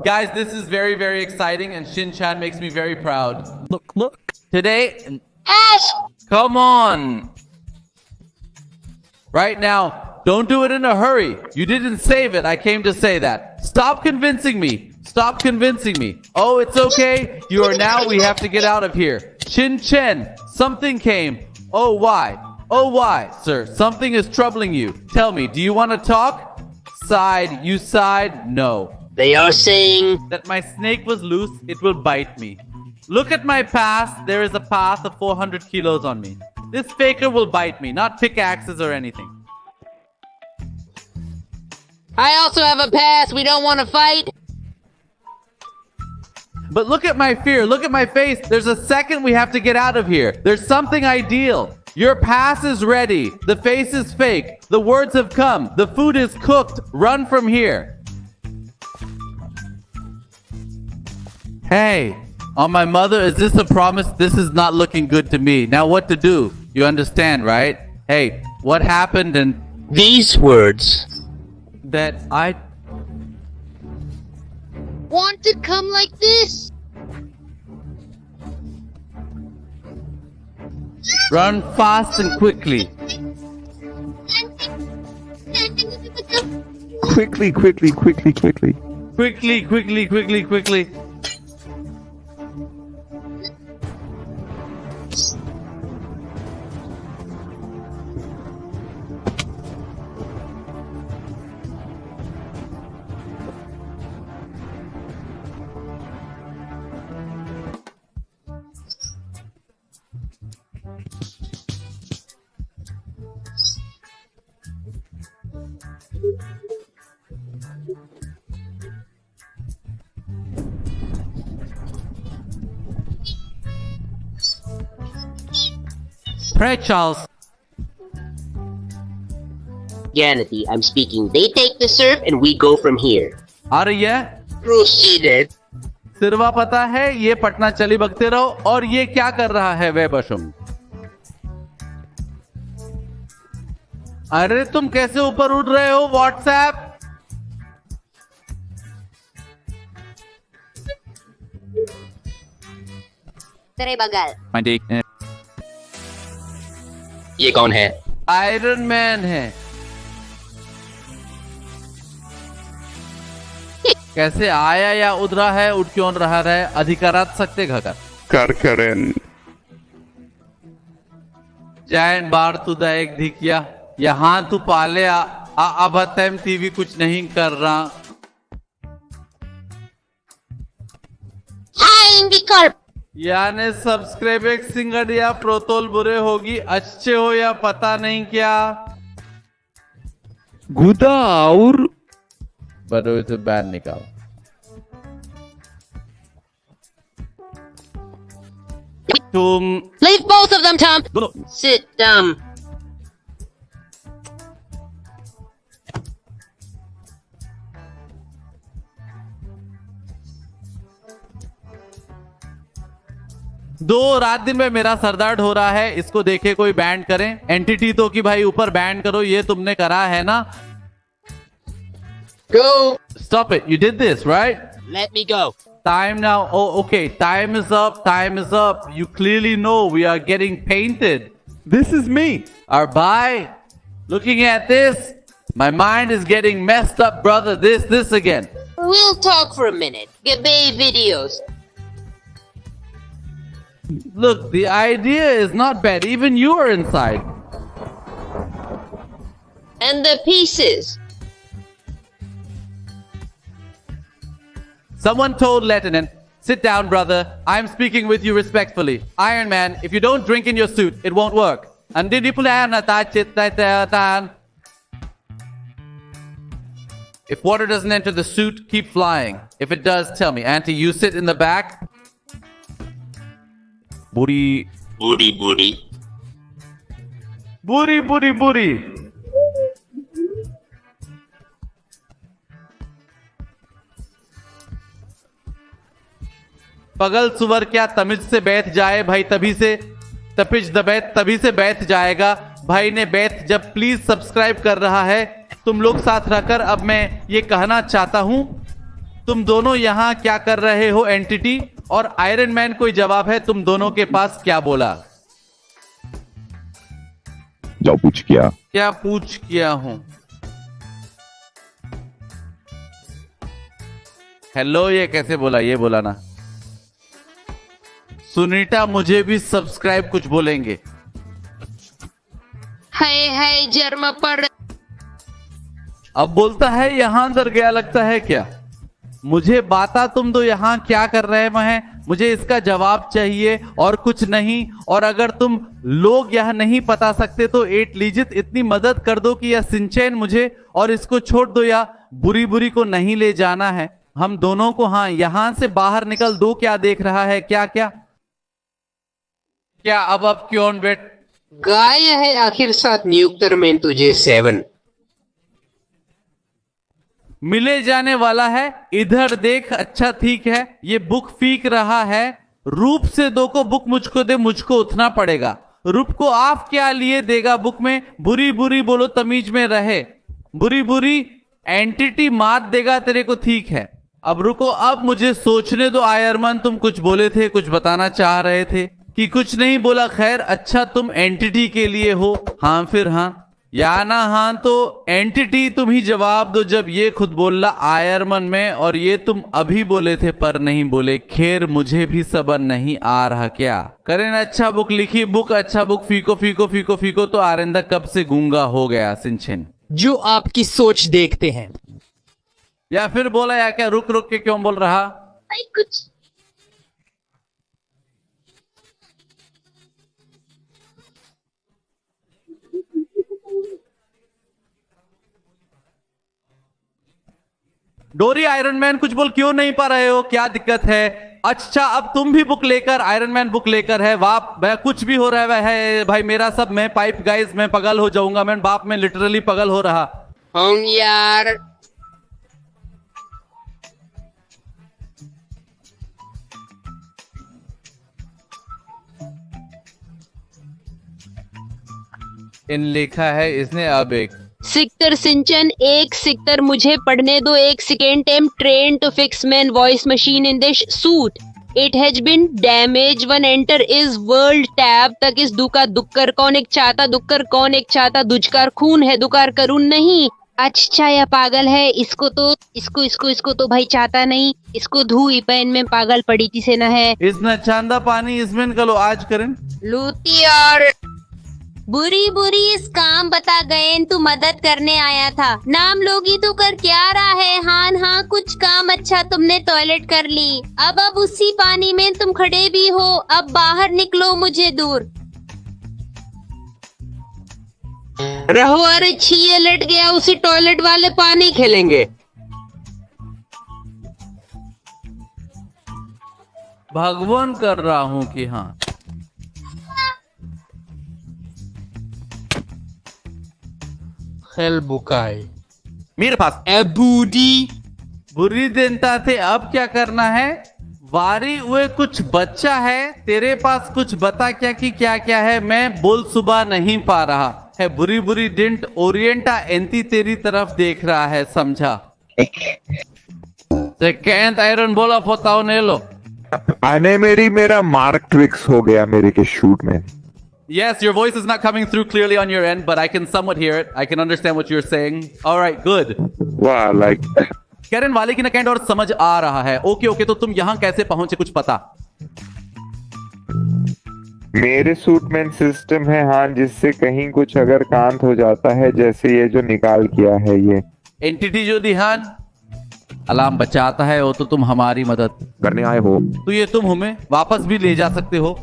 Guys, this is very, very exciting, and Shin-chan makes me very proud. Look. Today, Ash! come on. Right now, don't do it in a hurry. You didn't save it. I came to say that. Stop convincing me. Oh, it's okay. You are now. We have to get out of here. Shin-chan, something came. Oh, why? Sir, something is troubling you. Tell me, do you want to talk? Side, you side? No. They are saying That my snake was loose, it will bite me. Look at my past. There is a path of 400 kilos on me. This faker will bite me, not pickaxes or anything. I also have a pass. We don't want to fight. But look at my fear. Look at my face. There's a second we have to get out of here. There's something ideal. Your pass is ready. The face is fake. The words have come. The food is cooked. Run from here. Hey, on my mother, is this a promise? This is not looking good to me. Now what to do? You understand, right? Hey, what happened and These words. that I Want to come like this? run fast and quickly. Quickly. Quickly. Pray, Charles. Ganity, I'm speaking. They take the surf and we go from here. आ रही है? Proceeded. सिर्वा पता है ये पटना चली बगते रहो और ये क्या कर रहा है वे बशुम अरे तुम कैसे ऊपर उड़ रहे हो व्हाट्सएप तेरे बगल ये कौन है? आयरन मैन है कैसे आया या उधरा है उठ क्यों रहा है अधिकारात सकते घकर Karkaren. जैन बार तू दा एक धिकिया यहाँ तू पाले अब टीवी कुछ नहीं कर रहा Indicor. यानी सब्सक्राइब सिंगड़ या प्रोतोल बुरे होगी अच्छे हो या पता नहीं क्या गुदा और बड़ो इसे बैन निकाल तुम Leave both of them, Tom. Sit down. दो रात दिन में मेरा सरदर्द हो रहा है इसको देखे कोई बैंड करें एंटिटी तो कि भाई ऊपर बैंड करो ये तुमने करा है ना Go. Stop it. You did this, right? Let me go. Time now. Oh, okay. Time is up. You clearly know we are getting painted. This is me. Arbai, looking at this, my mind is getting messed up, brother. This again. We'll talk for a minute. Get Bay videos. Look, the idea is not bad. Even you are inside. And the pieces. Someone told Lieutenant, sit down, brother. I'm speaking with you respectfully. Iron Man, if you don't drink in your suit, it won't work. If water doesn't enter the suit, keep flying. If it does, tell me. Auntie, you sit in the back. Booty. Booty. Booty. पगल सुवर क्या तमिज से बैठ जाए भाई तभी से तपिज दबैत तभी से बैठ जाएगा भाई ने बैठ जब प्लीज सब्सक्राइब कर रहा है तुम लोग साथ रहकर अब मैं ये कहना चाहता हूं तुम दोनों यहाँ क्या कर रहे हो एंटिटी? और आयरन मैन कोई जवाब है तुम दोनों के पास? क्या बोला? जाओ पूछ किया। क्या पूछ किया हूं? हेलो ये कैसे बोला? ये बोला ना। सुनीता मुझे भी सब्सक्राइब कुछ बोलेंगे। हाय जर्म पड़। अब बोलता है यहां अंदर गया लगता है क्या? मुझे बाता तुम तो यहाँ क्या कर रहे हैं? मुझे इसका जवाब चाहिए और कुछ नहीं। और अगर तुम लोग यह नहीं बता सकते तो एट लीजित इतनी मदद कर दो कि यह सिंचैन मुझे और इसको छोड़ दो, या बुरी बुरी को नहीं ले जाना है हम दोनों को। हाँ यहां से बाहर निकल दो। क्या देख रहा है? क्या क्या क्या? अब क्यों बेट? गाय है आखिर साथ नियुक्तर में तुझे 7। मिले जाने वाला है। इधर देख। अच्छा ठीक है। ये बुक फीक रहा है। रूप से दो को बुक मुझको दे, मुझको उठना पड़ेगा। रूप को आप क्या लिए देगा बुक में? बुरी बुरी बोलो, तमीज में रहे। बुरी बुरी एंटिटी मात देगा तेरे को, ठीक है। अब रुको, अब मुझे सोचने दो। आयरमैन तुम कुछ बोले थे, कुछ बताना चाह रहे थे कि कुछ नहीं बोला? खैर अच्छा, तुम एंटिटी के लिए हो। हाँ फिर हाँ या ना? हाँ तो एंटिटी तुम ही जवाब दो जब ये खुद बोला आयरमैन में, और ये तुम अभी बोले थे पर नहीं बोले। खैर मुझे भी सबर नहीं आ रहा। क्या करें? अच्छा बुक लिखी बुक। अच्छा बुक फीको फीको फीको फीको। तो आरिंदा कब से गूंगा हो गया सिंचन? जो आपकी सोच देखते हैं। या फिर बोला या क्या? रुक रुक के क्यों बोल रहा? कुछ डोरी आयरन मैन कुछ बोल क्यों नहीं पा रहे हो? क्या दिक्कत है? अच्छा अब तुम भी बुक लेकर, आयरन मैन बुक लेकर है। वाह मैं कुछ भी हो रहा है भाई मेरा सब। मैं पाइप गाइस मैं पगल हो जाऊंगा। मैं बाप में लिटरली पगल हो रहा। हम यार इन लिखा है इसने। अब एक सिक्टर सिंचन, एक सिक्टर मुझे पढ़ने दो। एक second time train to fix man voice machine in this suit. It has been damage one enter is world tab तक इस दुका दुक्कर कौन एक चाहता दुक्कर कौन एक चाहता दुजकार खून है दुकार करून नहीं। अच्छा यह पागल है। इसको तो इसको तो भाई चाहता नहीं। इसको धू पैन में पागल पड़ी थी से न है। इसने चांदा पानी इसमें कलो आज करें लूती और बुरी बुरी इस काम बता गए। तू मदद करने आया था। नाम लोगी तू कर क्या रहा है? हाँ कुछ काम। अच्छा तुमने टॉयलेट कर ली। अब उसी पानी में तुम खड़े भी हो। अब बाहर निकलो मुझे दूर रहो। अरे छिए लट गया। उसी टॉयलेट वाले पानी खेलेंगे। भगवान कर रहा हूं कि हाँ खेल बुकाई मेरे पास एबूडी बुरी देनता थे। अब क्या करना है? वारी हुए कुछ बच्चा है तेरे पास, कुछ बता क्या कि क्या क्या है? मैं बोल सुबह नहीं पा रहा है। बुरी बुरी डिंट ओरिएंटा एंटी तेरी तरफ देख रहा है, समझा? सेकेंड आयरन बोला फोताओ ने लो। आने मेरा मार्क ट्विक्स हो गया मेरे के शूट में। Yes, your voice is not coming through clearly on your end, but I can somewhat hear it. I can understand what you're saying. All right, good. वाह लाइक कैरन वाले की नकैंड और समझ आ रहा है। ओके तो तुम यहाँ कैसे पहुंचे? कुछ पता? मेरे सूटमैन सिस्टम है हाँ, जिससे कहीं कुछ अगर कांत हो जाता है, जैसे ये जो निकाल किया है ये एंटिटी जो ध्यान अलार्म बचाता है वो तो तुम हमारी मदद करने आए हो। तो ये तुम हमें वापस भी ले जा सकते हो।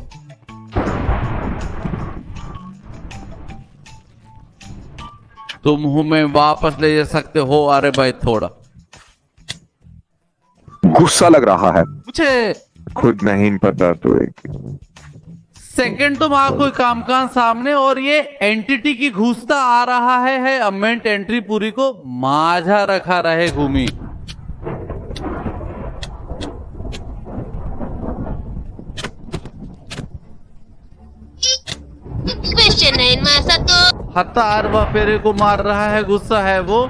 तुम हमें वापस ले जा सकते हो। अरे भाई थोड़ा गुस्सा लग रहा है मुझे। खुद नहीं पता तो एक सेकंड तुम आ कोई काम का सामने और ये एंटिटी की घुसता आ रहा है अमेंट एंट्री पूरी को माझा रखा रहे घूमी। क्वेश्चन है तो हत्ता अरबा फेरे को मार रहा है। गुस्सा है वो।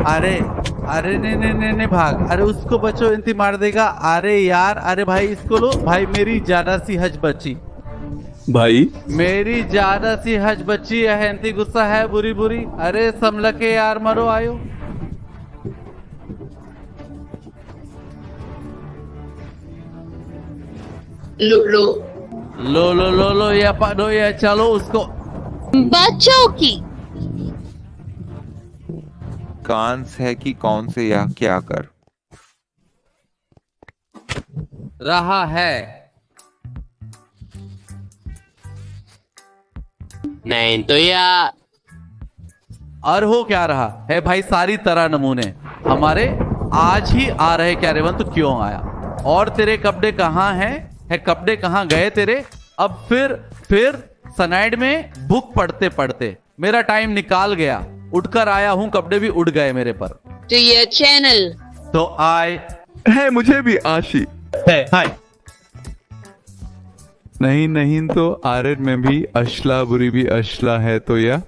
अरे अरे नहीं भाग, अरे उसको बचो, इंती मार देगा। अरे यार, अरे भाई इसको लो भाई, मेरी ज्यादा सी हज बची भाई मेरी ज्यादा सी हज बची है, इंती गुस्सा है बुरी बुरी। अरे समल के यार मरो आयो। लो या पढ़ो या चलो उसको। बच्चों की कान है कि कौन से या क्या कर रहा है। नहीं तो या और हो क्या रहा है भाई, सारी तरह नमूने हमारे आज ही आ रहे। क्या रेवंत तू क्यों आया? और तेरे कपड़े कहाँ हैं? है कपड़े कहाँ गए तेरे? अब फिर सनाइड में बुक पढ़ते पढ़ते मेरा टाइम निकाल गया। उठकर आया हूं, कपड़े भी उड़ गए मेरे पर। तो ये चैनल तो आए है मुझे भी आशी हाय नहीं तो आर्यन में भी अश्ला बुरी भी अश्ला है तो या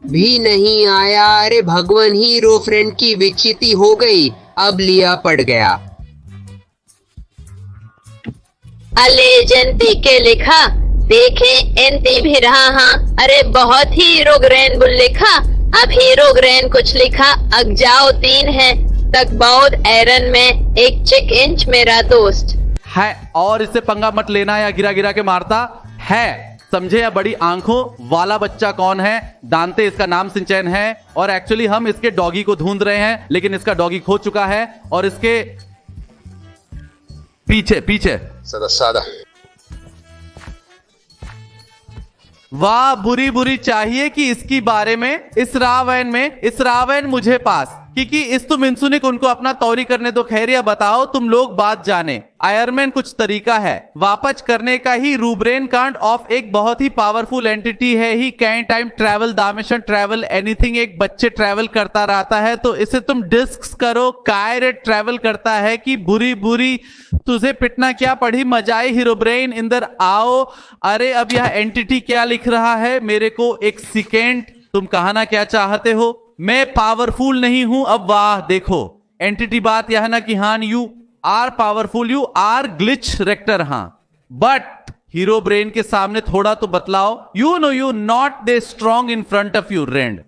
भी नहीं आया। अरे भगवान, हीरो फ्रेंड की विचिति हो गई, अब लिया पड़ गया। अलेजंती के लिखा देखे एंती भी रहा। हाँ अरे बहुत ही हीरो ग्रैंड बुल लिखा। अब हीरो ग्रैंड कुछ लिखा। अग जाओ 3 है तक बहुत एरन में एक चिक इंच मेरा दोस्त है। और इससे पंगा मत लेना या गिरा गिरा के मारता है, समझे? या बड़ी आंखों वाला बच्चा कौन है? दांते इसका नाम सिंचैन है। और एक्चुअली हम इसके डॉगी को ढूंढ रहे हैं, लेकिन इसका डॉगी खो चुका है। और इसके पीछे सादा वाह बुरी बुरी चाहिए कि इसकी बारे में इस रावण मुझे पास क्योंकि इस तुम इंसुनिक उनको अपना तौरी करने दो। खैरिया बताओ तुम लोग बात जाने। आयरमैन कुछ तरीका है वापस करने का ही। रूब्रेन कांड ऑफ एक बहुत ही पावरफुल एंटिटी है। He can time travel dimension travel anything. एक बच्चे ट्रैवल करता रहता है तो इसे तुम डिस्क करो। कायरेट ट्रैवल करता है कि बुरी बुरी तुझे पिटना क्या पड़ी मजाई। हीरोब्रेन इंदर आओ। अरे अब यह एंटिटी क्या लिख रहा है मेरे को एक सेकेंड, तुम कहना क्या चाहते हो? मैं पावरफुल नहीं हूं। अब वाह देखो एंटिटी बात यह है ना कि हाँ you are powerful, you are glitch rector. हाँ बट हीरो ब्रेन के सामने थोड़ा तो बतलाओ। You know you not they strong in front of you rend.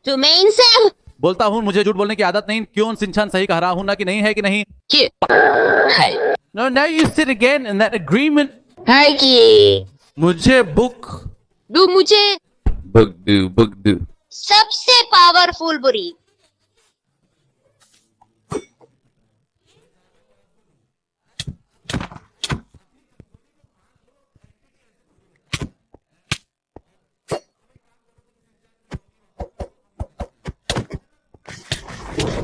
तुम्हें इनसे बोलता हूं मुझे झूठ बोलने की आदत नहीं। क्यों सिंचन सही कह रहा हूं ना कि नहीं है कि नहीं? No now you sit again in that agreement है कि मुझे बुक दो मुझे बुक दू सबसे पावरफुल बुरी।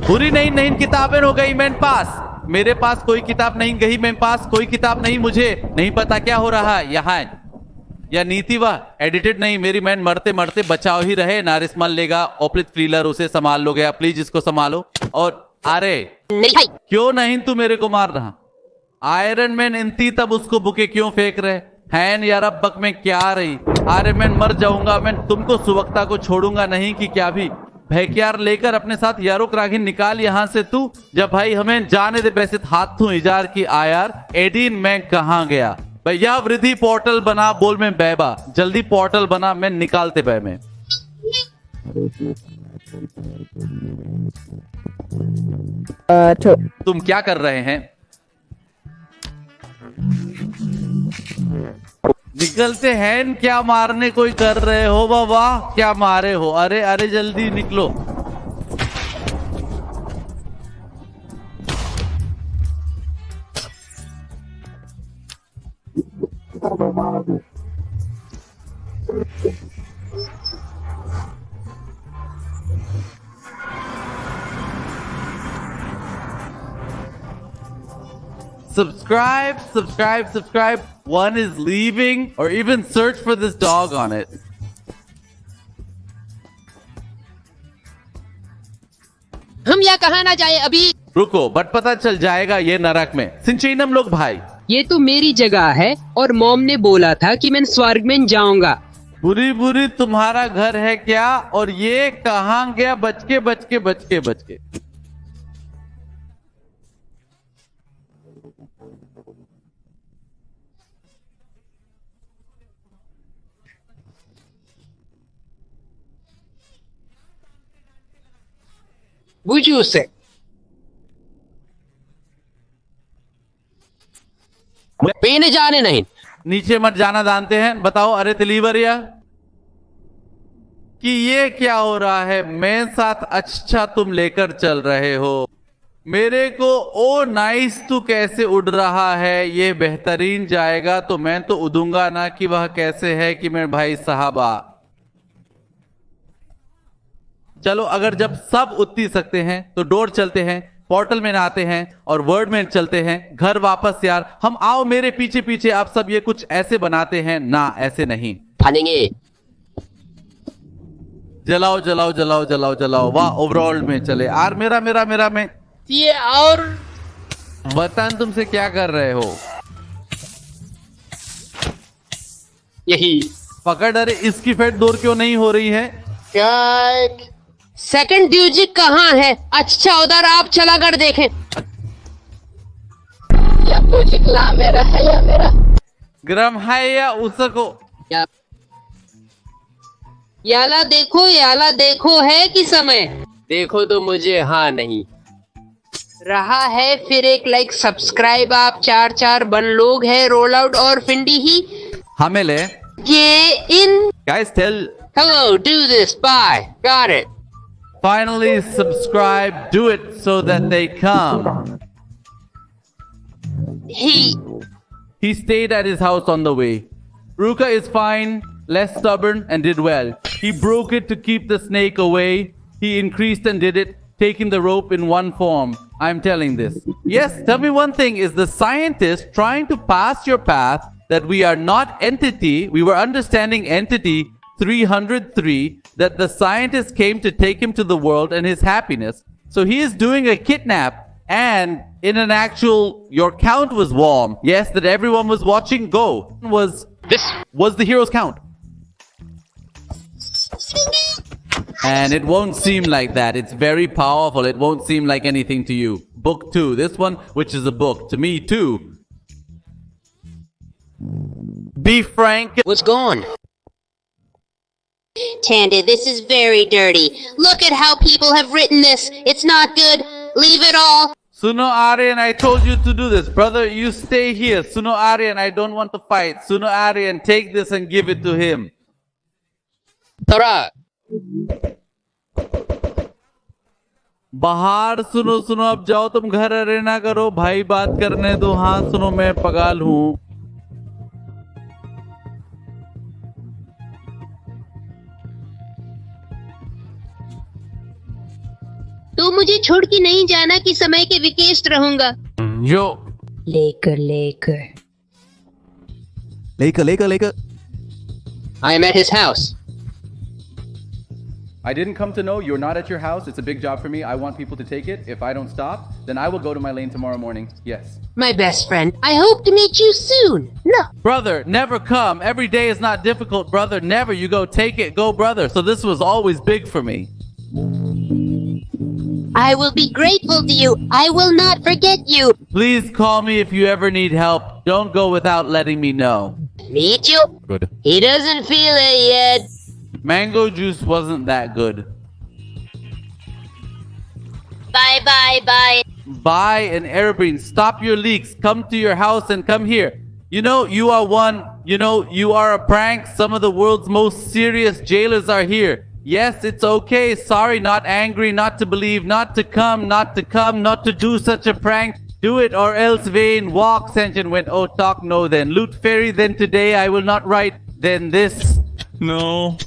बुरी नहीं किताबें हो गई मेरे पास। मेरे पास कोई किताब नहीं गई, मेरे पास कोई किताब नहीं। मुझे नहीं पता क्या हो रहा है यहाँ। या नीति वह एडिटेड नहीं। मेरी मैन मरते मरते बचाओ ही रहे। नारिस मल लेगा ओपलित फ्रीलर, उसे संभाल लो गया। प्लीज इसको संभालो। और अरे क्यों नहीं तू मेरे को मार रहा? आयरन मैन इंती तब उसको बुके क्यों फेंक रहे हैं यार? अब बक में क्या रही? आयरन मैन मर जाऊंगा मैं, तुमको सुवक्ता को छोड़ूंगा नहीं कि क्या भी। भैक्यार लेकर अपने साथ यारों रागिन निकाल यहां से तू। जब भाई हमें जाने दे वैसे हाथ तू इजार की आयार। एडीन मैं कहां गया भैया? वृद्धि पोर्टल बना बोल में बैबा, जल्दी पोर्टल बना मैं निकालते बै में। तुम क्या कर रहे हैं? निकलते हैं क्या मारने कोई कर रहे हो? वाह क्या मारे हो? अरे अरे जल्दी निकलो। Subscribe. One is leaving, or even search for this dog on it. हम यहाँ कहाँ ना जाए अभी? रुको बट पता चल जाएगा ये नरक में। सिंचीनम लोग भाई ये तो मेरी जगह है और मॉम ने बोला था कि मैं स्वर्ग में जाऊंगा। बुरी बुरी तुम्हारा घर है क्या? और ये कहाँ गया बचके बचके बचके बचके? बुझू से पीने जाने नहीं। नीचे मत जाना जानते हैं। बताओ अरे तिलीवरिया कि ये क्या हो रहा है? मेरे साथ अच्छा तुम लेकर चल रहे हो मेरे को। ओ नाइस, तू कैसे उड़ रहा है? ये बेहतरीन जाएगा तो मैं तो उड़ूंगा ना कि वह कैसे है कि मेरे भाई साहबा। चलो अगर जब सब उड़ ही सकते हैं तो डोर चलते हैं, पोर्टल में नहाते हैं और वर्ड में चलते हैं घर वापस। यार हम आओ मेरे पीछे पीछे। आप सब ये कुछ ऐसे बनाते हैं ना, ऐसे नहीं। फानेंगे। जलाओ जलाओ जलाओ जलाओ जलाओ। वाह ओवरऑल में चले यार। मेरा मेरा मेरा में ये और वतन तुमसे क्या कर रहे हो? यही पकड़। अरे इसकी फेट दूर क्यों नहीं हो रही है? क्या? सेकंड म्यूजिक कहाँ है? अच्छा उधर आप चला कर देखें। गरम है या उसको? याला देखो है कि समय देखो तो मुझे हाँ नहीं रहा है। फिर एक लाइक सब्सक्राइब। आप 4 बन लोग हैं। रोल आउट और फिंडी ही हमें ले। ये इन Guys tell hello do this by got it. finally subscribe, do it so that they come. He stayed at his house on the way. Ruka is fine, less stubborn and did well. He broke it to keep the snake away. He increased and did it, taking the rope in one form. I'm telling this. Yes, tell me one thing. Is the scientist trying to pass your path that we are not entity? We were understanding entity 303, that the scientist came to take him to the world and his happiness. So he is doing a kidnap, and in an actual, your count was warm. Yes, that everyone was watching. Go. This was the hero's count. And it won't seem like that. It's very powerful. It won't seem like anything to you. Book 2. This one, which is a book. To me, too. Be frank. What's gone? Tanda, this is very dirty. Look at how people have written this. It's not good. Leave it all. Suno Aryan, I told you to do this. Brother, you stay here. Suno Aryan, I don't want to fight. Suno Aryan, take this and give it to him. थोड़ा बाहर सुनो सुनो। अब जाओ तुम घर। अरे ना करो भाई, बात करने दो। हाँ सुनो, मैं पगाल हूँ। तो मुझे छोड़ के नहीं जाना कि समय के विकेस्ट रहूंगा। यो लेकर I am at his house. I didn't come to know you're not at your house. It's a big job for me. I want people to take it. If I don't stop, then I will go to my lane tomorrow morning. Yes. My best friend, I hope to meet you soon. No. brother, never come. Every day is not difficult, brother. Never. You go take it, go, brother. So this was always big for me. I will be grateful to you. I will not forget you. Please call me if you ever need help. Don't go without letting me know. Meet you? Good. He doesn't feel it yet. Mango juice wasn't that good. Bye. Buy an airplane. Stop your leaks. Come to your house and come here. You know, you are one. You know, you are a prank. Some of the world's most serious jailers are here. Yes, it's okay. Sorry, not angry, not to believe, not to come, not to do such a prank. Do it or else vain. Walk, Sentient went. Oh, talk, no then. Loot fairy, then today I will not write. Then this. No.